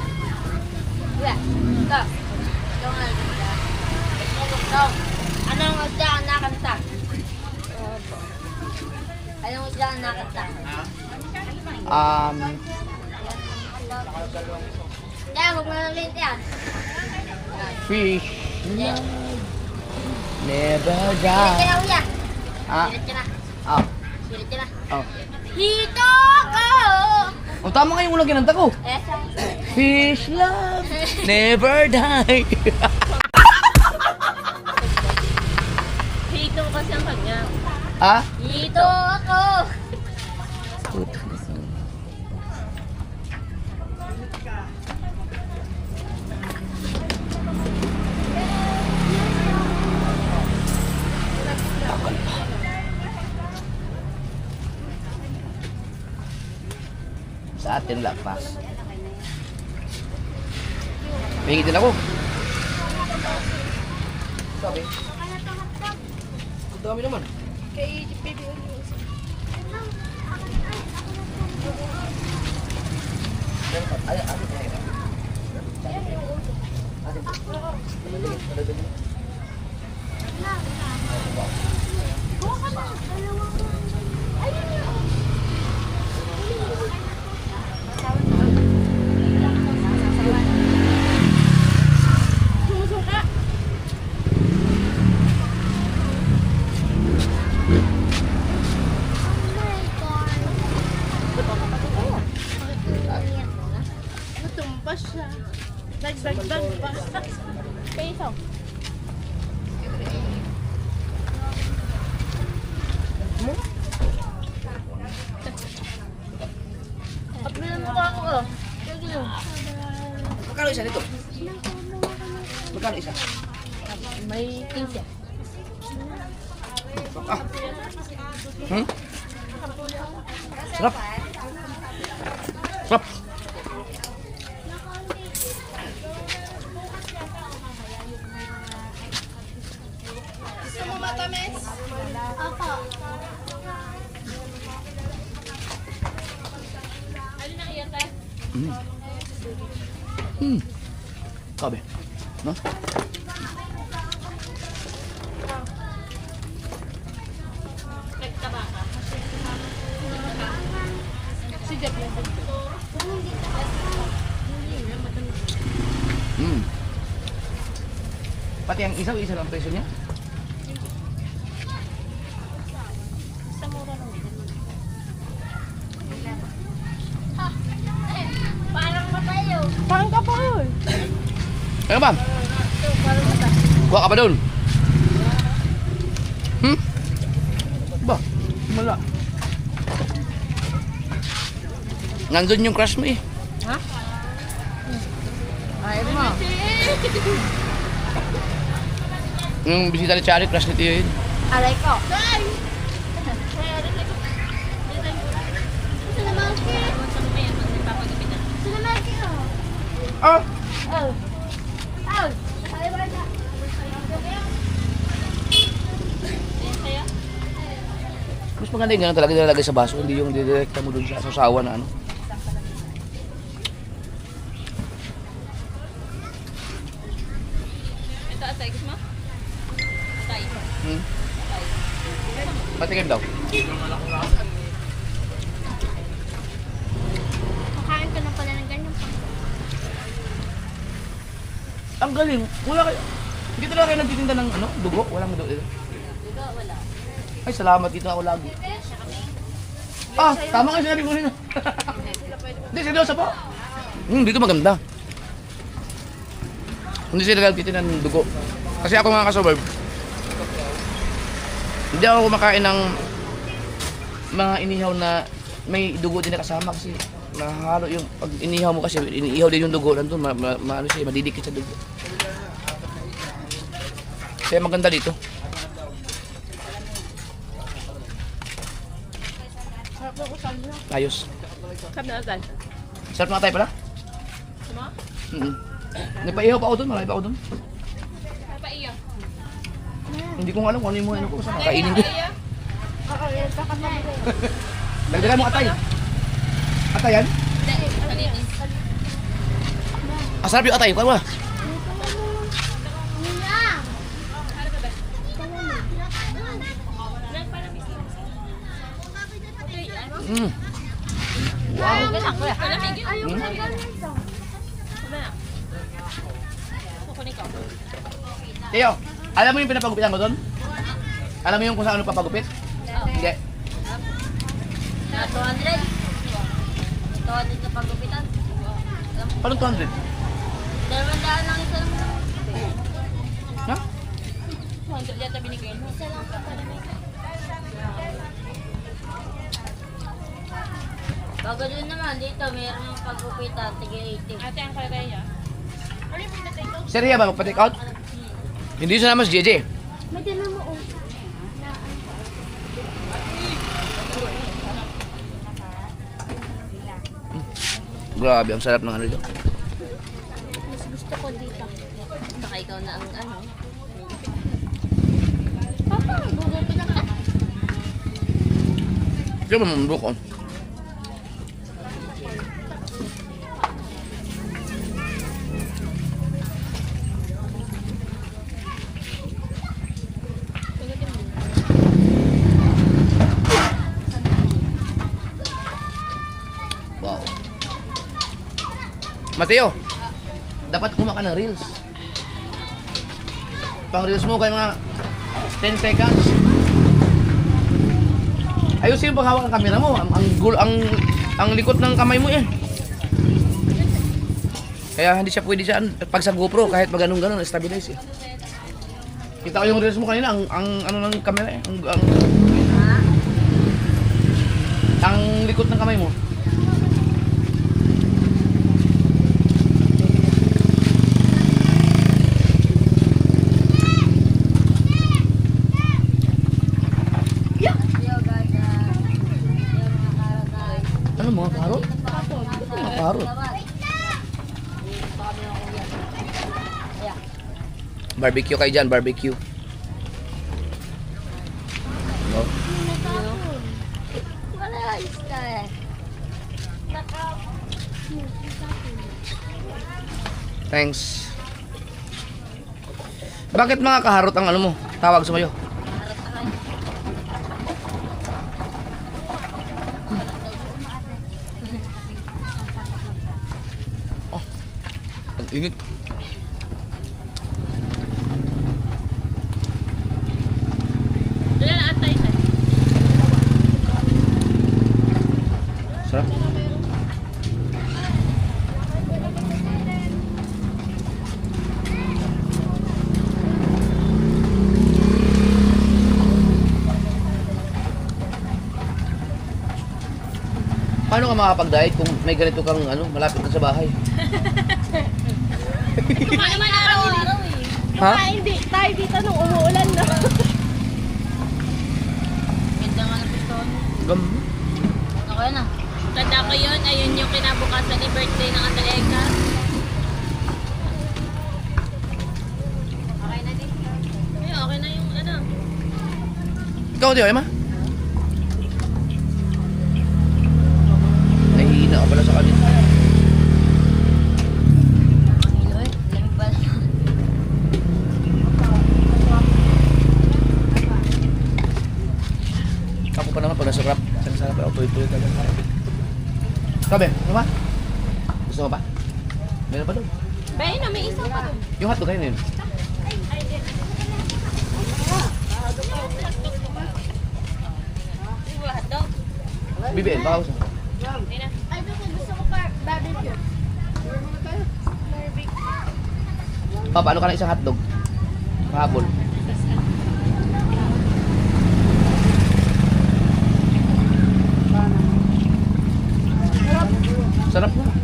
Anong isda ang nakanta? Anong isda ang nakanta? Kaya huwag mo nang lint yan. Fish. Never Sirit ka die. na uya. Ah, Sirit ka na. ah, Sirit ka na. oh. Hito ko! Oh, tama nga yung unang kinanta ko. Eh, Fish love, never die. Hito kasi ang kanya. Ah? hito ako! Sa atin lapas. Pingin din ako. Sabi? Ang dami naman. Kay baby Oli. Ay, ay, ay. Natumpa siya. Dagdag pa. Peso. Kapilan mo ako. Magkano isa nito? Magkano isa? May 15. Ah. Hmm? Sarap. Sarap. Gusto mo matamis? Ako. Sabi. No? Pati ang isa lang presyo niya? Parang matayo. Parang ka pa yun. Ano ba? Kuha ka pa doon? Ba? Wala. Nandun yung crush mo eh. Ha? Ayaw mo. Yung bisita ni Chari, crush ni Tio yun. Alay ko. Gusto naman, Ah! Oh. Oh. Mas maganda yung ganun talaga nilalagay sa baso, hindi yung didirekta mo dun sa sasawa na ano. Ito, atay, gusto mo? Atay. Hmm? Patikim daw. Kakain ka na pala ng ganyan pa. Ang galing. Wala kayo. Hindi talaga kayo nagtitinda ng ano, dugo? Walang dugo dito. Dugo, wala. Ay, salamat. Dito ako lagi. Ah, tama nga sinabi ko rin. Hindi, seryoso po. Dito maganda. Hindi sila nagtitinda ng dugo. Kasi ako mga kasoberb, hindi ako kumakain ng mga inihaw na may dugo din na kasama kasi mahalo yung pag inihaw mo kasi inihaw din yung dugo nandun ano siya madidikit sa dugo. Kaya maganda dito. Ayos. Sarap na atay. Sarap na tayo pala? Gusto mo? Nagpaihaw pa ako dun, marami pa ako dun. Napaiyak. Hindi ko alam kung ano yung mga ano ko sa kainin ko. Oo, yan pa katabi ko. Dagdagan mo atay. Atay yan? Kalinis. Asarap yung atay, kuha mo na. Nilang. Wow. Kalamig yun. Ayaw na ganito. Sabi na. Kukunin ko. Teo, alam mo yung pinapagupitan ko doon? Alam mo yung kung saan ano papagupit? Hindi. Na 200? 200 na paggupitan? Paano 200? 200 lang isa lang. Ha? 200 yata binigay. Isa lang pa pala may. Bago doon naman, dito mayroon ng paggupitan, tigil 80. Ate, ang kalagay niya. Seriya ba magpa-take out? Hindi siya naman si JJ. May tinan mo, oh. Grabe, ang sarap ng ano dito. Mas gusto ko dito. Baka ikaw na ang ano. Papa, bubuti na ka. Diyan mo mamundok ko. Wow. Mateo, dapat kumaka ng reels. Pang reels mo kay mga 10 seconds. Ayusin yung paghawak ng camera mo. Ang likot ng kamay mo eh. Kaya hindi siya pwede dyan. Pag sa GoPro, kahit maganong-ganon, stabilize eh. Kita ko yung reels mo kanina, ang ano ng camera eh. Ang likot ng kamay mo. Ano mga karot? Mga karot. Barbecue kayo dyan, barbecue. No? Wala, isa eh. Thanks. Bakit mga kaharot ang ano mo? Tawag sumayo. Oh, ang init. Doon na atay. Sarap. Paano ka makapag-diet kung may ganito kang ano, malapit ka sa bahay? Kumain naman araw-araw eh. Ha? Hindi, tayo dito nung umuulan na. Ganda nga ng piston. Gam. Ako yan ah. Tanda ko yun. Ayun yung kinabukasan ni birthday ng Ate Eka. ikaw, di, Emma? Nahihina ka pala sa kanila. Lamig pala. Ako pa naman pag nasa rap. Sarap ako, tuloy-tuloy talaga. Sabi, ano ba? Gusto mo ba? Meron pa doon. Bayan na, may isa pa doon. Yung hotdog kayo na yun. BBL, baka gusto. Ay, gusto ko pa barbecue. Papa, ano ka ng isang hotdog? Pahabol. Sarap na.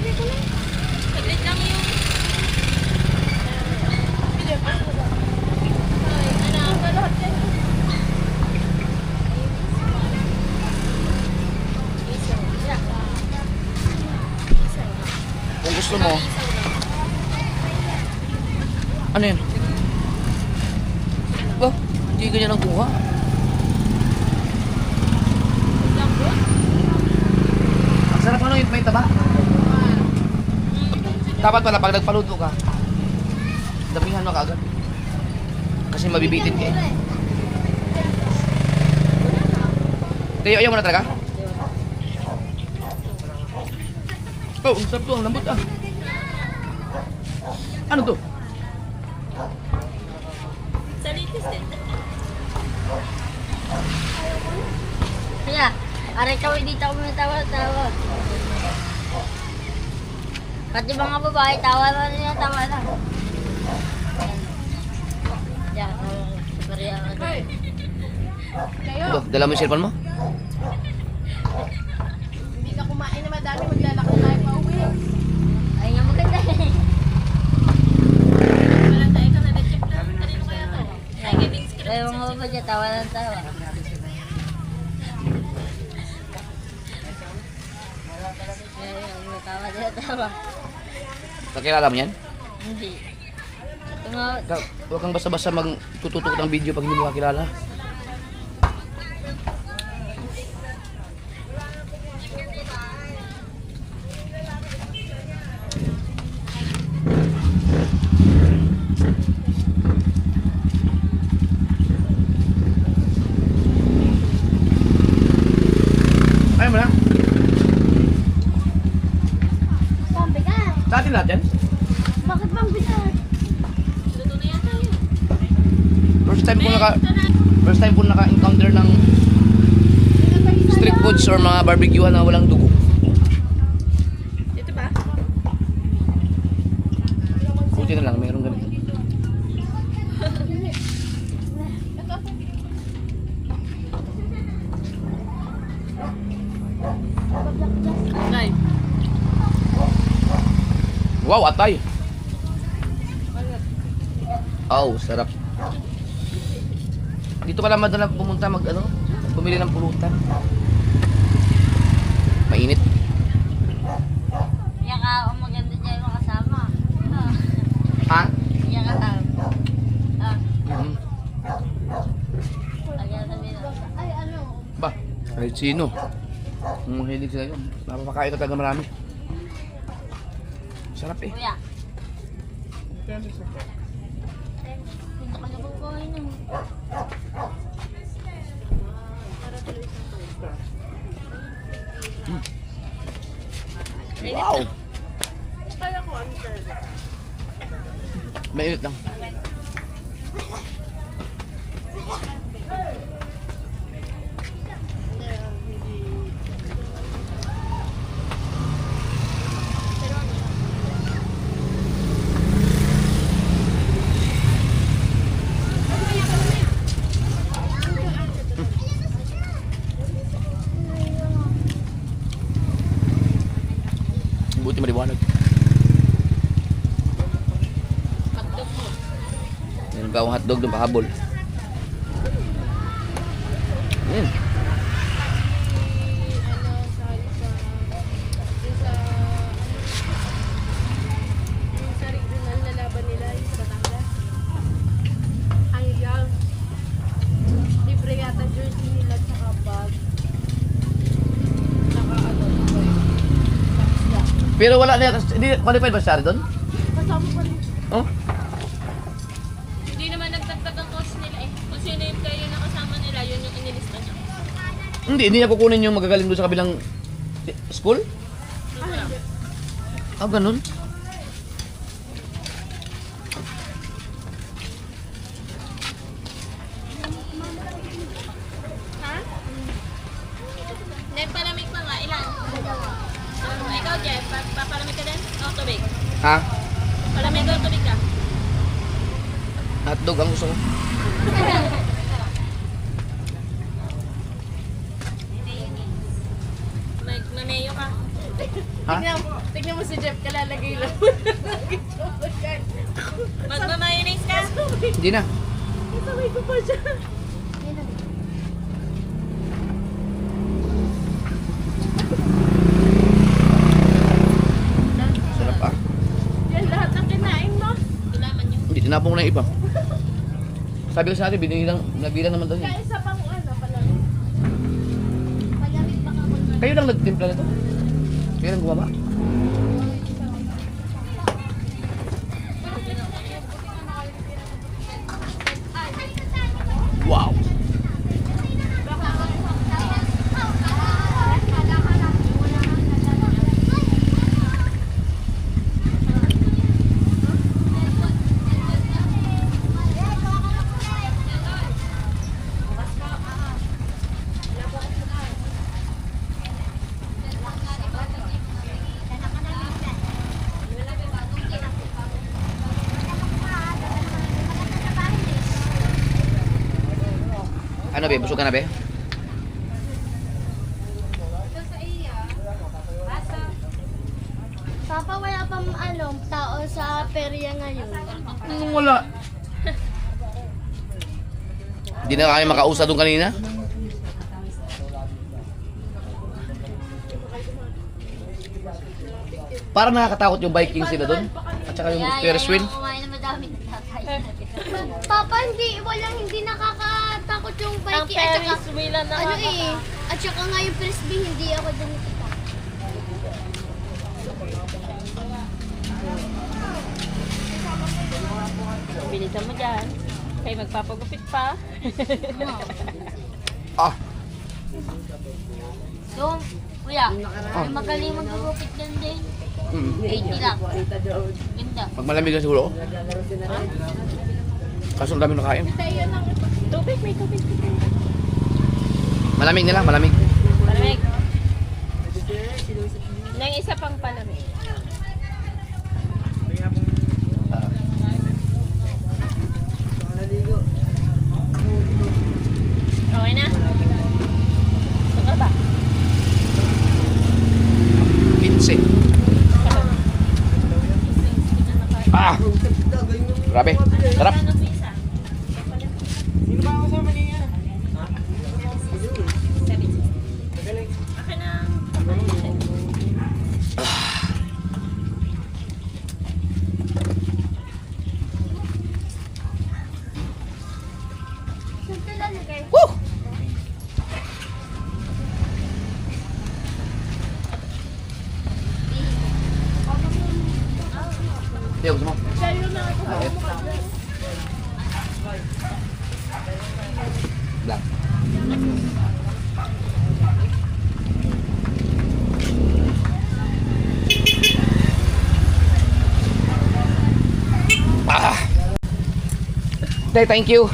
Saglit lang yung... Kung gusto mo. Ano yun? Oh, hindi ganyan ang kuha. Ang sarap ano yung may taba. Dapat pala pag nagpaluto ka, damihan mo kaagad. Kasi mabibitin ka eh. Tayo, ayaw mo na talaga? Oh, ang sarap to, ang lambot ah. Ano to? Kaya, aray kami dito ako tawa. Pati mga babae, tawa na rin yan, tawa na. Yan, super yan. Ito, dala mo yung cellphone mo? Hindi ka kumain na madami, maglalakad tayo pa uwi. Ay, nga maganda eh. Ay, mga babae, tawa ng tawa. Ay, tawa na tawa. Kakilala mo yan? Hindi. Ito nga, Huwag kang basta-basta magtututok ng video pag hindi mo kakilala. Ayaw mo na? Sabi ka, Sa atin natin? bakit bang bigat? First time ko naka-encounter ng street foods or mga barbecue na walang dugo. Ito ba? Buti na lang, mayroong ganito. Nay. Wow, atay! Oh, sarap. Dito ka lang madalang pumunta bumili ng pulutan. Mainit. yan ka, maganda dyan yung kasama. Ha? Yan ka, Mhm. Ayan sabi na. Ay, ano? Ba, kahit sino. Kung mahilig sila yun, napapakain ka talaga marami. Sarap eh. Kuya. Punta ka na bang kain ng... Wow! Mainit lang. Buti maliwanag. Meron pa akong hotdog doon pahabol. Pero wala na, hindi qualified ba siya doon? Kasama pa rin. Oh? Hindi naman nagtagtag ang course nila eh. Kung sino yung kayo nakasama nila, yun yung inilista niya. Hindi niya kukunin yung magagaling doon sa kabilang school? Ah, ganun? Then palamig pa nga, ilan? Ikaw, Jeff, papalamig ka din? O, tubig? Ha? Palamig o tubig ka? Hotdog ang gusto ko. May mayo ka? Ha? Tignan mo si Jeff, kalalagay lang. Magmamayonnaise ka? Hindi na. Kasabay ko pa siya. Sarap ah. Yan lahat ng kinain mo. Kailangan yun. Hindi, tinapong ko na yung iba. Sabi ko sa atin, nabilang naman doon. Kaya isa pang ano palamig. Palamig baka mag- Kayo lang nagtimpla nito? Kayo lang gumawa? Wow! Ano be? Busog ka na be? Papa, wala pang ano, tao sa perya ngayon. Wala. Hindi na kami makausa doon kanina? Parang nakakatakot yung biking sila doon. At saka yung Ferris wheel. Kumain na madami ng tatay. Papa, hindi nakakatakot yung Ang bike at saka, Ferris wheel ang ano eh, at saka nga yung frisbee, hindi ako dumikita. Bilisan mo dyan. Kaya magpapagupit pa. Ah! So, kuya, may magaling magugupit din din. 80 lang. Ganda. Pag malamig na siguro. Kaso ang dami nakain. Tubig, may tubig. Malamig nila, malamig. Palamig. Nang isa pang palamig. Okay na? Saka ba? 15. Ah! Grabe. Sarap. Ano po isa? Akin ang Woo! Tiyo, gusto mo? Black. Ah! Day, thank you.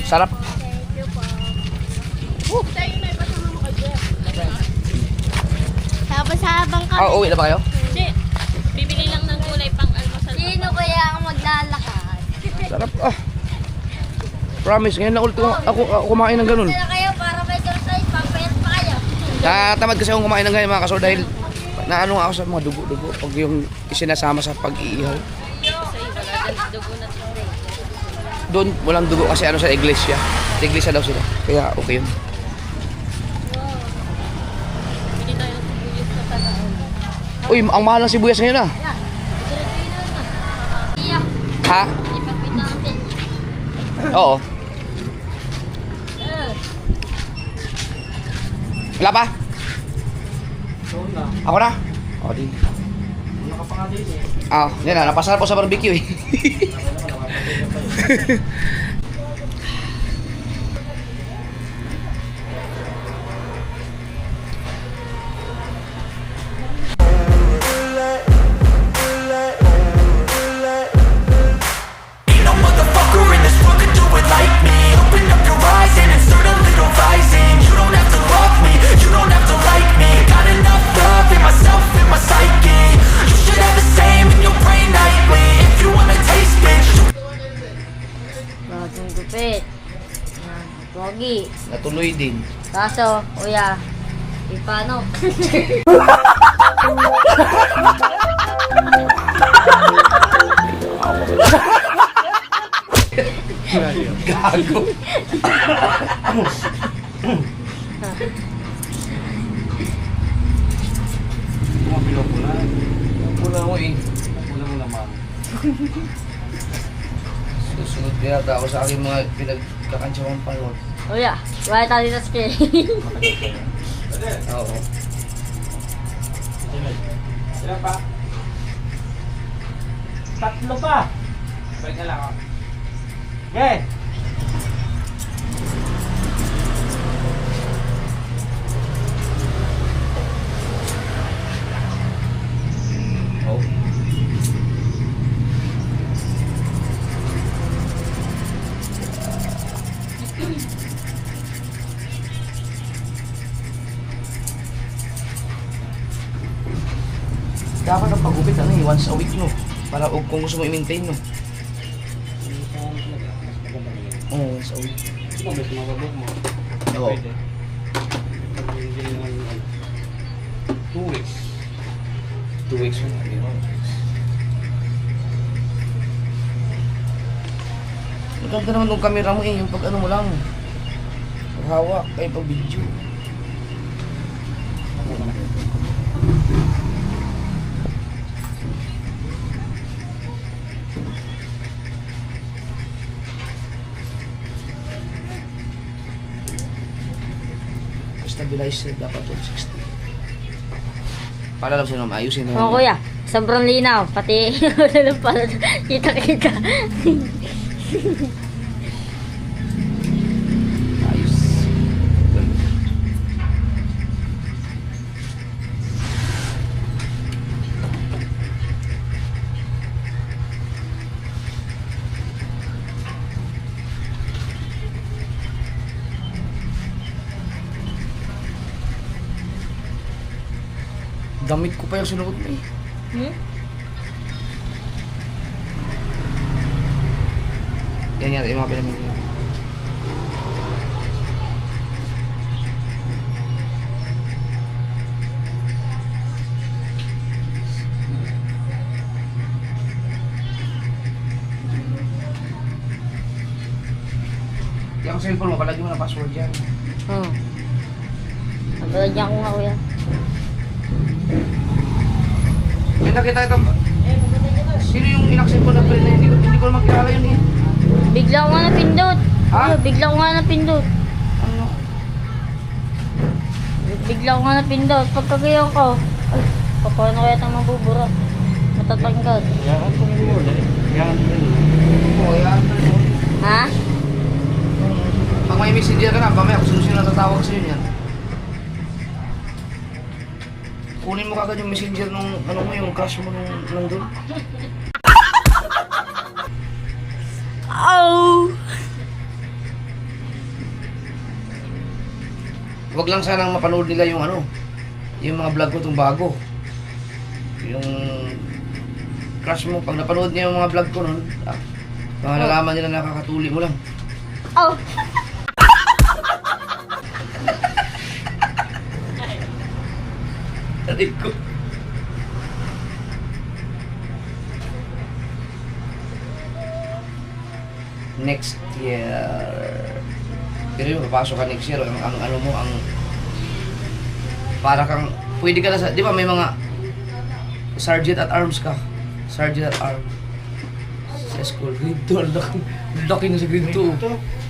Sarap. Tapos habang kami, Ah, uwi na ba kayo? Hindi. Bibili lang ng gulay pang almusal. Sino kaya ang maglalakad? Sarap. Ah. Promise, ngayon na ulit ako kumain ng ganun. Sila kayo para may surprise, papayat pa kayo. Natamad kasi akong kumain ng ganyan mga kasor dahil naano ako sa mga dugo-dugo pag yung isinasama sa pag-iihaw. Dugo na tubig. Doon walang dugo kasi ano sa iglesia. Sa iglesia daw sila. Kaya okay yun. Bili tayo ng sibuyas na talaon. Uy, ang mahal ng sibuyas ngayon ah. Iya, Ha? ipapit natin. Oo. Wala pa? Ako na? O, di. Ah, yan na, napasarap po sa barbecue eh. No motherfucker in this world could do it like me. Open up your eyes and insert a little rising. You don't have to love me, you don't have to like me. Got enough love in myself, in my psyche. You should have the same in your brain nightly. If you wanna taste it, Bagong gupit. Yan. Pogi. Natuloy din. Kaso, kuya, paano? Gago. Pula mo eh. Susunod kaya ako sa aking mga pinagkakansyawang palot. Kuya, wala tayo sa screen. Oo. Ilan pa? 3 pa. Balik na lang ako. Okay. Oh. Dapat ang pagupit ano eh, once a week no. Para kung gusto mo i-maintain no. Oo, once a week. Kung may sumababok mo, Oo. pwede. Pag hindi naman, 2 weeks. 2 weeks mo na. Maganda naman yung camera mo eh, yung pag ano mo lang. Paghawak, ay pag video. Stabilizer dapat 160. Para lang siya naman ayusin Oo, kuya. Sobrang linaw. Pati, kita-kita. Ayos. Damit ko pa yung sinuot mo eh. Yan yan, yung mga pinamili. Yung cellphone mo, palagi mo na password yan. Oo. Nabalagyan ko nga, kuya. May nakita ito. Sino yung inaccept ko na friend na hindi ko makilala yun eh. Bigla ko nga napindot. Ha? Kuya, bigla ko nga napindot. Ano? Bigla ko nga napindot. Pagkagayon ko, ay, paano kaya itong mabubura? Matatanggal. Yan ko rin mo ulit. Yan ko rin. Oo, yan. Ha? Pag may messenger ka na, mamaya kung sino natatawag sa'yo niyan. Kunin mo kagad yung messenger nung ano mo, yung crush mo nung doon. Oh! Huwag lang sanang mapanood nila yung ano, yung mga vlog ko itong bago. Yung crush mo, pag napanood niya yung mga vlog ko nun, malalaman nila nakakatuli mo lang. Oh! Aray ko. Next year. Pero yung papasok ka next year, ang ano mo, ang para kang, pwede ka na sa, di ba may mga sergeant at arms ka? Sergeant at arms. Sa school, grade 2, laki na sa grade 2.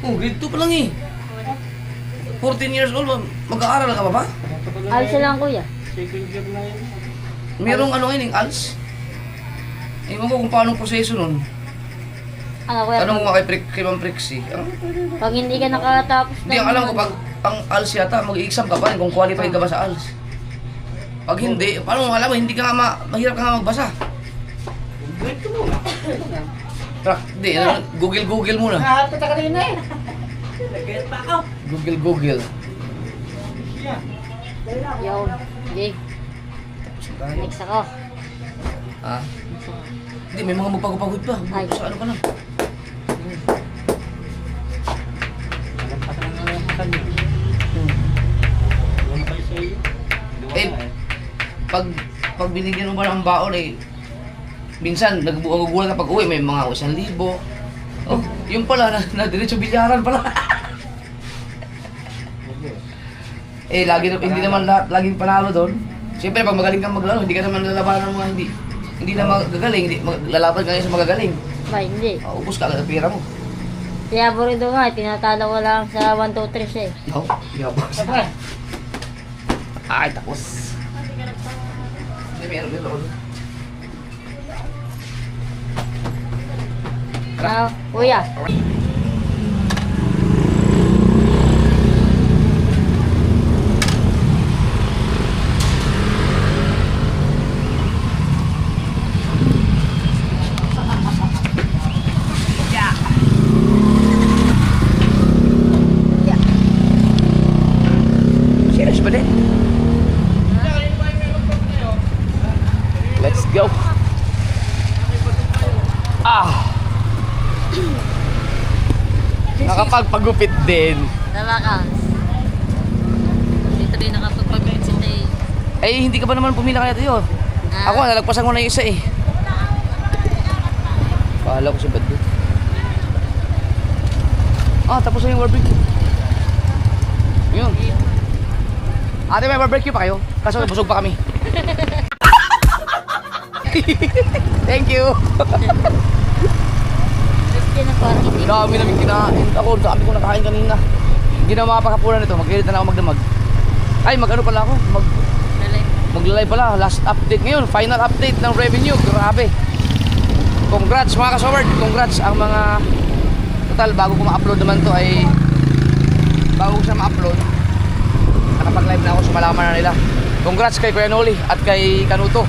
Oh, grade 2 pa lang eh. 14 years old, mag-aaral ka pa ba? Alsa lang, kuya. Second year na yun. Merong ano yun, ALS? Ewan ko kung paano ang proseso nun. Ano, kuya? Tanong mo nga kay Ma'am Prixie. Pag hindi ka nakatapos Hindi, ang alam ko pag ang ALS yata, mag-exam ka pa rin kung qualified ka ba sa ALS. Pag hindi, paano mo alam mo, hindi ka nga mahirap ka nga magbasa. Hindi, Google muna. Nakahapit ka kanina eh. Google. Yo, Jake, next ako. Ha? Hindi, may mga magpagod pa. Ay. Sa ano ka lang. Eh, pag binigyan mo ba ng baon eh, minsan nagbubugulan ka pag uwi, may mga 1,000. Oh, yung pala, na diretso bilyaran pala. Eh, hindi naman lahat laging panalo doon. Siyempre, pag magaling kang maglaro, hindi ka naman lalabanan ng mga hindi na magagaling, lalaban ka ngayon sa magagaling. Ba, hindi. Ubus ka agad ang pera mo. Kaya burido nga, tinatalo ko lang sa 1, 2, 3 eh. No, yabas. Ay, tapos. Hindi, meron ako doon. Ah, kuya. Serious ba din? Let's go. Nakapagpagupit din. Talakas. Dito rin nakapagpagupit si Tay. Eh, hindi ka ba naman pumila kaya tayo? Ako, nalagpasan ko na yung isa eh. Pahala ko si Bad dito. Tapos na yung barbecue. Yun. Ate, may barbecue pa kayo? Kaso busog pa kami. Thank you. Yan ang parang hindi. Dami namin kinain. Dami ko nakain kanina. Hindi na makapakapunan nito. Mag-edit na lang ako magdamag. Ay, mag-ano pala ako? Maglalay pala. Last update ngayon. Final update ng revenue. Grabe. Congrats mga kasoward. Congrats ang mga... Total, bago ko ma-upload naman to ay... Bago ko siya ma-upload, nakapag-live na ako, sumalaman na nila. Congrats kay Kuya Noli at kay Kanuto.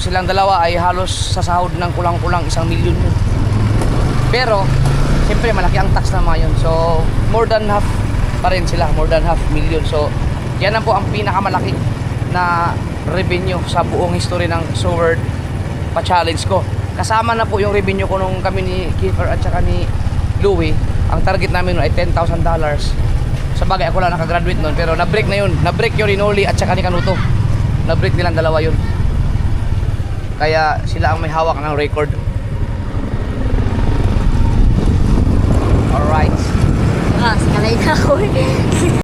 Silang dalawa ay halos sa sahod ng kulang-kulang 1 milyon yun. Pero, siyempre malaki ang tax na mga yun. So, more than half pa rin sila. More than half million. So, yan na po ang pinakamalaki na revenue sa buong history ng Sword pa-challenge ko. Kasama na po yung revenue ko nung kami ni Kiefer at saka ni Louie. Ang target namin nun ay $10,000. Sa bagay ako lang nakagraduate nun, pero na-break na yun. Na-break yung Rinoli at saka ni Kanuto. Na-break nilang dalawa yun. Kaya sila ang may hawak ng record. Alright. Kalay na ako eh.